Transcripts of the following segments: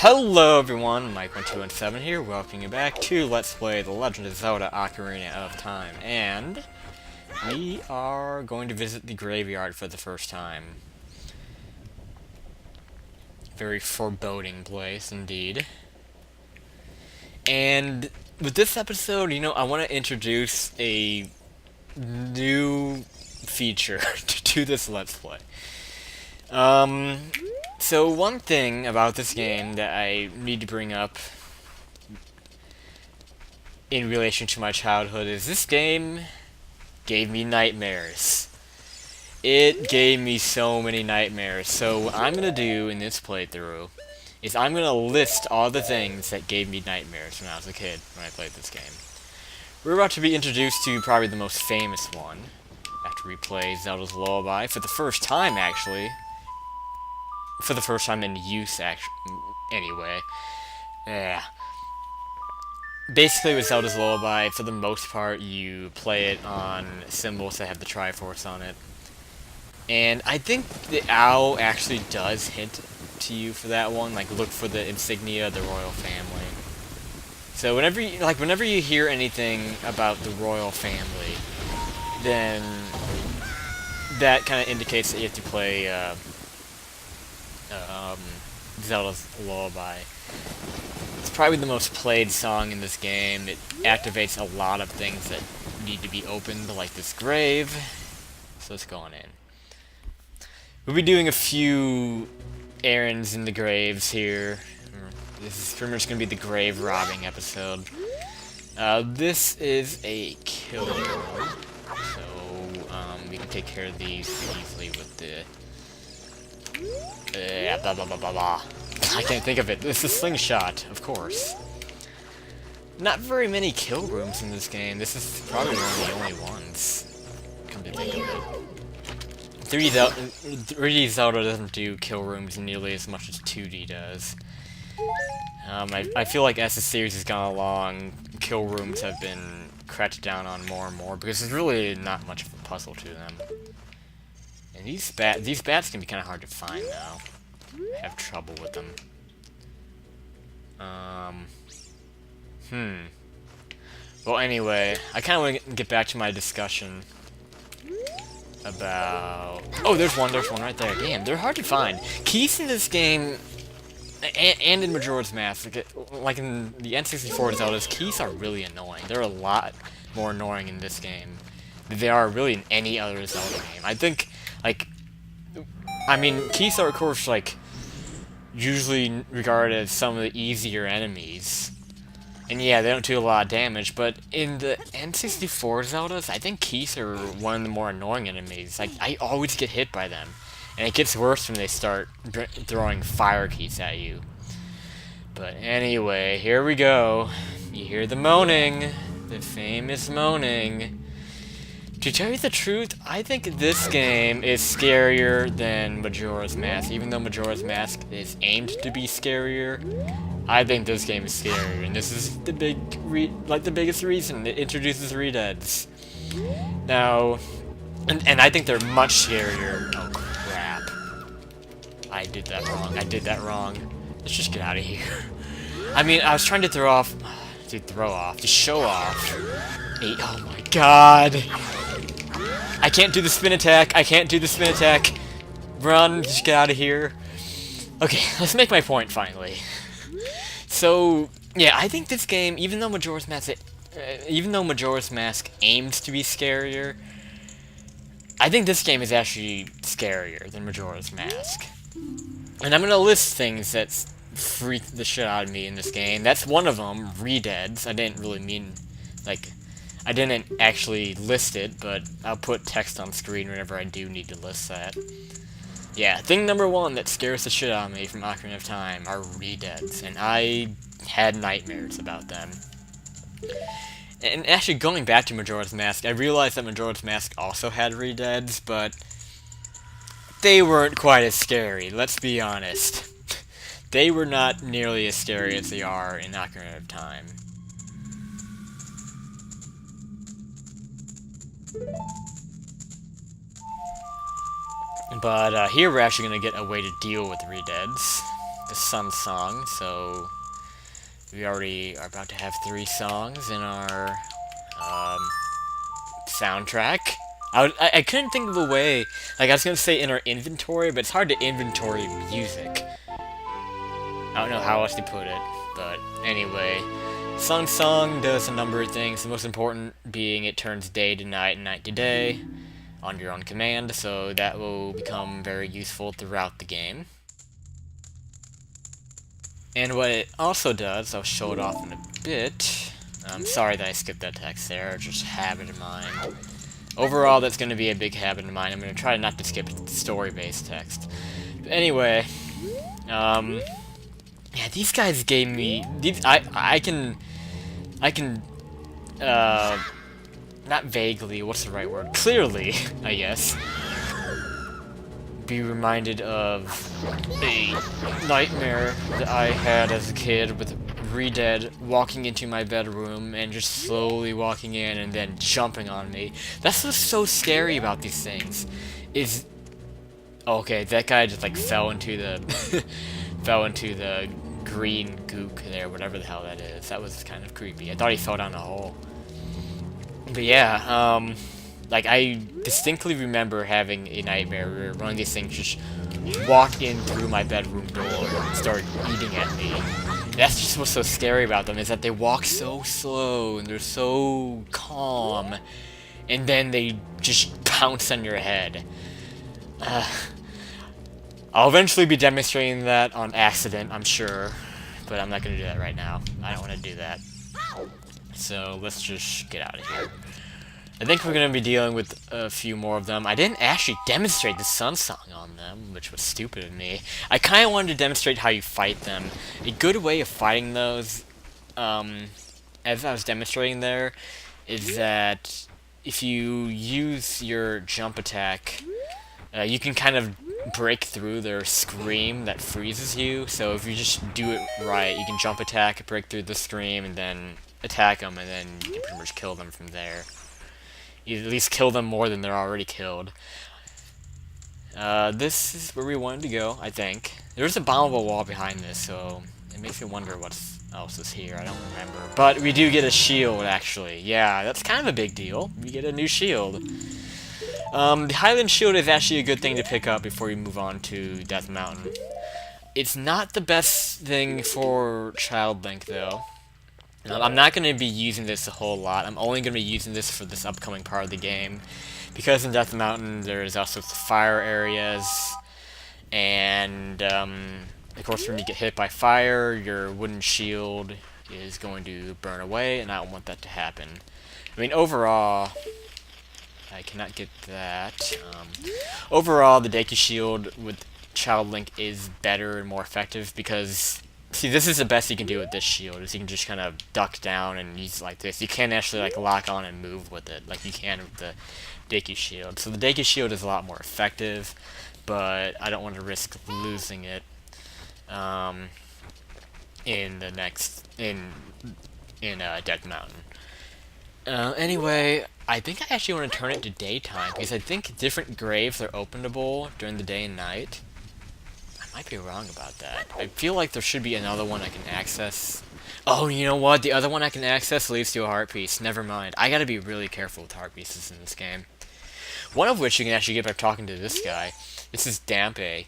Hello everyone, Mike1217 here, welcoming you back to Let's Play The Legend of Zelda Ocarina of Time, and we are going to visit the graveyard for the first time. Very foreboding place, indeed. And with this episode, I want to introduce a new feature to this Let's Play. So one thing about this game that I need to bring up in relation to my childhood is this game gave me nightmares. It gave me so many nightmares. So what I'm going to do in this playthrough is I'm going to list all the things that gave me nightmares when I was a kid when I played this game. We're about to be introduced to probably the most famous one after we play Zelda's Lullaby for the first time, actually. For the first time in use, anyway. Yeah. Basically, with Zelda's Lullaby, for the most part, you play it on symbols that have the Triforce on it. And I think the owl actually does hint to you for that one, like look for the insignia of the royal family. So whenever you hear anything about the royal family, then that kind of indicates that you have to play Zelda's Lullaby. It's probably the most played song in this game. It activates a lot of things that need to be opened, like this grave. So let's go on in. We'll be doing a few errands in the graves here. This is pretty much going to be the grave robbing episode. This is a kill room, so we can take care of these easily with the blah blah blah blah blah. I can't think of it. This is slingshot, of course. Not very many kill rooms in this game. This is probably one of the only ones. Come to think of it. 3D Zelda doesn't do kill rooms nearly as much as 2D does. I feel like as the series has gone along, kill rooms have been cracked down on more and more because there's really not much of a puzzle to them. And these bats can be kind of hard to find now. I have trouble with them. Well, anyway, I kind of want to get back to my discussion about... Oh, there's one right there. Damn, they're hard to find. Keys in this game, and in Majora's Mask, like in the N64 Zeldas, keys are really annoying. They're a lot more annoying in this game than they are really in any other Zelda game. I think, keys are, of course, usually regarded as some of the easier enemies. And yeah, they don't do a lot of damage, but in the N64 Zeldas, I think keys are one of the more annoying enemies. I always get hit by them. And it gets worse when they start throwing fire keys at you. But anyway, here we go. You hear the moaning. The famous moaning. To tell you the truth, I think this game is scarier than Majora's Mask. Even though Majora's Mask is aimed to be scarier, I think this game is scarier. And this is the biggest reason. It introduces Redeads. Now, and I think they're much scarier. Oh crap! I did that wrong. Let's just get out of here. I was trying to show off. Oh my god! I can't do the spin attack. Run, just get out of here. Okay, let's make my point finally. So, yeah, I think this game, even though Majora's Mask aims to be scarier, I think this game is actually scarier than Majora's Mask. And I'm gonna list things that freak the shit out of me in this game. That's one of them, Redeads. I didn't really mean, I didn't actually list it, but I'll put text on screen whenever I do need to list that. Yeah, thing number one that scares the shit out of me from Ocarina of Time are Redeads, and I had nightmares about them. And actually, going back to Majora's Mask, I realized that Majora's Mask also had Redeads, but they weren't quite as scary, let's be honest. They were not nearly as scary as they are in Ocarina of Time. But here we're actually going to get a way to deal with Redeads. the Sun Song, so we already are about to have 3 songs in our um, soundtrack. I couldn't think of a way, like I was gonna say in our inventory, but it's hard to inventory music. I don't know how else to put it, but anyway. Sun Song does a number of things, the most important being it turns day to night and night to day on your own command, so that will become very useful throughout the game. And what it also does, I'll show it off in a bit. I'm sorry that I skipped that text there, just habit of mine. Overall, that's going to be a big habit of mine. I'm going to try not to skip story-based text. But anyway, yeah, these guys gave me I can not vaguely, what's the right word? Clearly, I guess, be reminded of a nightmare that I had as a kid with Redead walking into my bedroom and just slowly walking in and then jumping on me. That's what's so scary about these things. Is okay, that guy just like fell into the fell into the green gook there, whatever the hell that is. That was kind of creepy. I thought he fell down a hole. But yeah, like I distinctly remember having a nightmare where one of these things just walked in through my bedroom door and started eating at me. That's just what's so scary about them, is that they walk so slow and they're so calm, and then they just pounce on your head. I'll eventually be demonstrating that on accident, I'm sure, but I'm not going to do that right now. I don't want to do that. So let's just get out of here. I think we're going to be dealing with a few more of them. I didn't actually demonstrate the Sun Song on them, which was stupid of me. I kind of wanted to demonstrate how you fight them. A good way of fighting those, as I was demonstrating there, is that if you use your jump attack, you can kind of break through their scream that freezes you. So if you just do it right, you can jump attack, break through the scream, and then attack them, and then you can pretty much kill them from there. You at least kill them more than they're already killed. This is where we wanted to go, I think. There's a bombable wall behind this, so it makes me wonder what else is here. I don't remember. But we do get a shield, actually. Yeah, that's kind of a big deal. We get a new shield. The Highland Shield is actually a good thing to pick up before you move on to Death Mountain. It's not the best thing for Child Link, though. I'm not going to be using this a whole lot. I'm only going to be using this for this upcoming part of the game. Because in Death Mountain, there's also fire areas. And, of course, when you get hit by fire, your wooden shield is going to burn away, and I don't want that to happen. I mean, overall, I cannot get that. Overall, the Deku Shield with Child Link is better and more effective because, see, this is the best you can do with this shield, is you can just kind of duck down and use it like this. You can't actually like lock on and move with it like you can with the Deku Shield. So the Deku Shield is a lot more effective, but I don't want to risk losing it in the next in Death Mountain. Anyway, I think I actually want to turn it to daytime, because I think different graves are openable during the day and night. I might be wrong about that. I feel like there should be another one I can access. Oh, you know what? The other one I can access leads to a heart piece. Never mind. I gotta be really careful with heart pieces in this game. One of which you can actually get by talking to this guy. This is Dampe.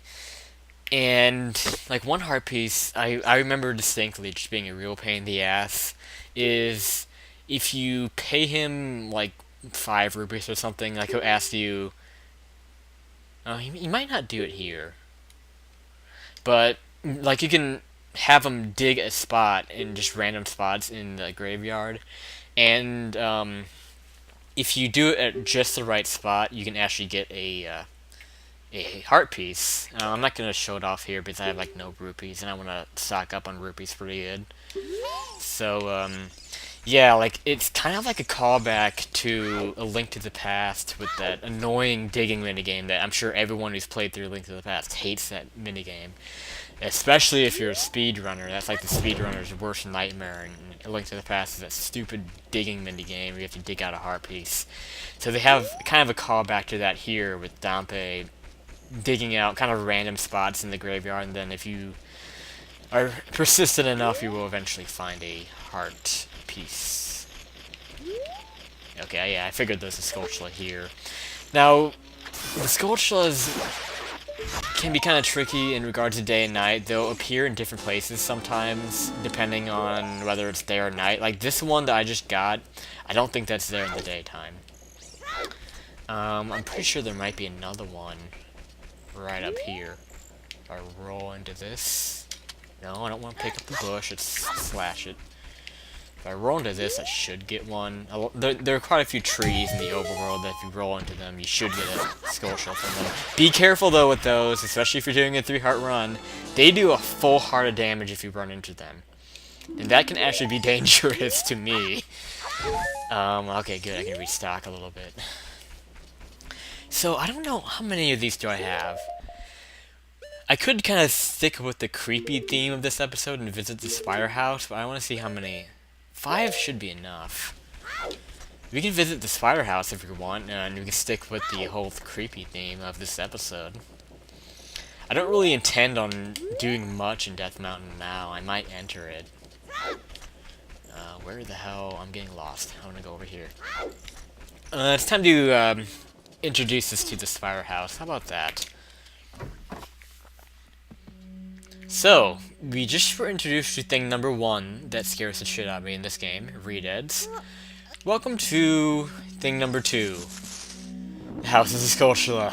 And, like, one heart piece, I remember distinctly just being a real pain in the ass, is if you pay him, like, 5 rupees or something, like, he'll ask you... he might not do it here. But, like, you can have him dig a spot in just random spots in the graveyard. And, if you do it at just the right spot, you can actually get a heart piece. I'm not going to show it off here because I have, like, no rupees, and I want to stock up on rupees pretty good. So, yeah, like, it's kind of like a callback to A Link to the Past with that annoying digging minigame that I'm sure everyone who's played through A Link to the Past hates that minigame. Especially if you're a speedrunner. That's like the speedrunner's worst nightmare in A Link to the Past, is that stupid digging minigame where you have to dig out a heart piece. So they have kind of a callback to that here with Dampe digging out kind of random spots in the graveyard, and then if you are persistent enough, you will eventually find a heart piece. Okay, yeah, I figured there's a Skulltula here. Now, the Skulltulas can be kind of tricky in regards to day and night. They'll appear in different places sometimes, depending on whether it's day or night. Like this one that I just got, I don't think that's there in the daytime. I'm pretty sure there might be another one right up here. If I roll into this... No, I don't want to pick up the bush, it's slash it. If I roll into this, I should get one. There are quite a few trees in the overworld that if you roll into them, you should get a skull shell from them. Be careful though with those, especially if you're doing a 3-heart run. They do a full heart of damage if you run into them. And that can actually be dangerous to me. Okay, good, I can restock a little bit. So, I don't know, how many of these do I have? I could kind of stick with the creepy theme of this episode and visit the spider house, but I want to see how many. 5 should be enough. We can visit the spider house if we want, and we can stick with the whole creepy theme of this episode. I don't really intend on doing much in Death Mountain now. I might enter it. Where the hell? I'm getting lost. I want to go over here. It's time to introduce us to the spider house. How about that? So, we just were introduced to thing number 1 that scares the shit out of me in this game, Redeads. Welcome to thing number 2, the House of the Skulltula.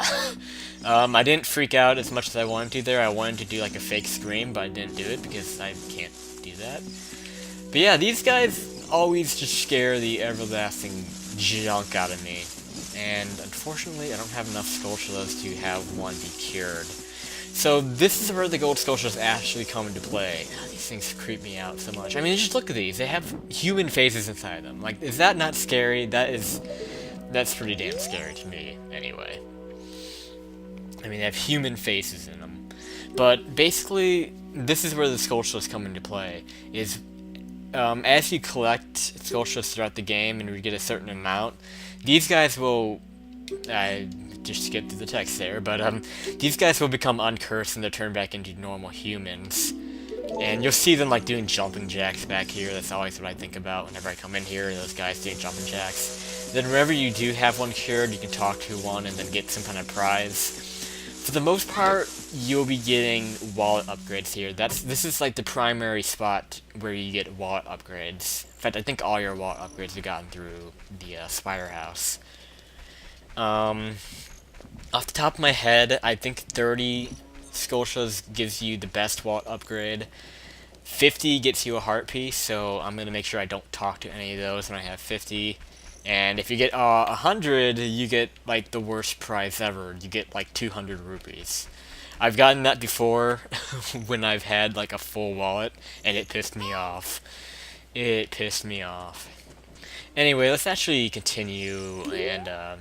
I didn't freak out as much as I wanted to there. I wanted to do like a fake scream, but I didn't do it because I can't do that. But yeah, these guys always just scare the everlasting junk out of me. And unfortunately, I don't have enough Skulltulas to have one be cured. So this is where the gold Skulltulas actually come into play. These things creep me out so much. I mean, just look at these. They have human faces inside them. Like, is that not scary? That's pretty damn scary to me, anyway. I mean, they have human faces in them. But basically, this is where the Skulltulas come into play. As you collect Skulltulas throughout the game and you get a certain amount, these guys will... just skip through the text there, but these guys will become uncursed and they'll turn back into normal humans. And you'll see them like doing jumping jacks back here. That's always what I think about whenever I come in here, those guys doing jumping jacks. Then whenever you do have one cured, you can talk to one and then get some kind of prize. For the most part, you'll be getting wallet upgrades here. This is like the primary spot where you get wallet upgrades. In fact, I think all your wallet upgrades have gotten through the spider house. Off the top of my head, I think 30 Skulltulas gives you the best wallet upgrade. 50 gets you a heart piece, so I'm going to make sure I don't talk to any of those when I have 50. And if you get 100, you get like the worst prize ever. You get like 200 rupees. I've gotten that before when I've had like a full wallet, and it pissed me off. It pissed me off. Anyway, let's actually continue and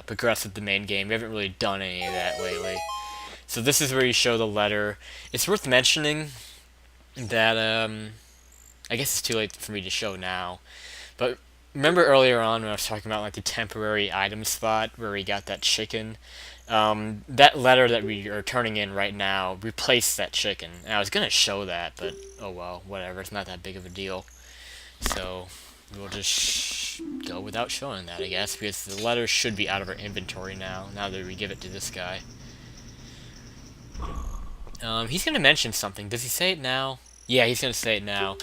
progress with the main game. We haven't really done any of that lately. So this is where you show the letter. It's worth mentioning that, I guess it's too late for me to show now, but remember earlier on when I was talking about like the temporary item spot where we got that chicken? That letter that we are turning in right now replaced that chicken. And I was gonna show that, but oh well, whatever, it's not that big of a deal. So we'll just go without showing that, I guess, because the letter should be out of our inventory now that we give it to this guy. He's gonna mention something. Does he say it now? Yeah, he's gonna say it now.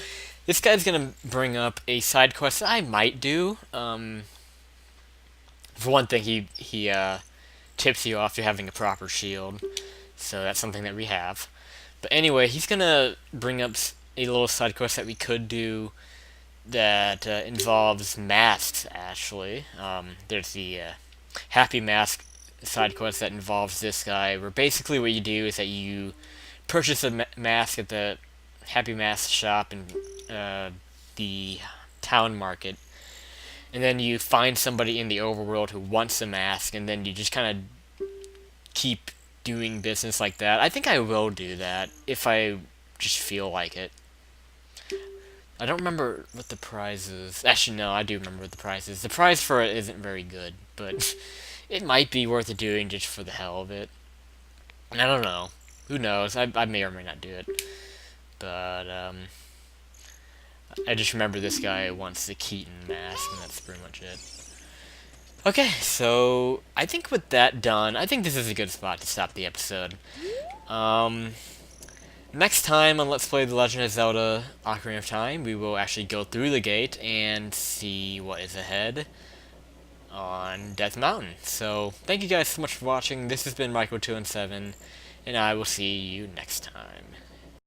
This guy's gonna bring up a side quest that I might do. For one thing, he tips you off to having a proper shield, so that's something that we have. But anyway, he's gonna bring up a little side quest that we could do that involves masks, actually. There's the Happy Mask side quest that involves this guy, where basically what you do is that you purchase a mask at the Happy Mask shop in the town market, and then you find somebody in the overworld who wants a mask, and then you just kind of keep doing business like that. I think I will do that if I just feel like it. I don't remember what the prize is. Actually, no, I do remember what the prize is. The prize for it isn't very good, but it might be worth it doing just for the hell of it. I don't know. Who knows? I may or may not do it. But, I just remember this guy wants the Keaton mask, and that's pretty much it. Okay, so I think with that done, I think this is a good spot to stop the episode. Next time on Let's Play The Legend of Zelda Ocarina of Time, we will actually go through the gate and see what is ahead on Death Mountain. So, thank you guys so much for watching. This has been Michael217, and I will see you next time.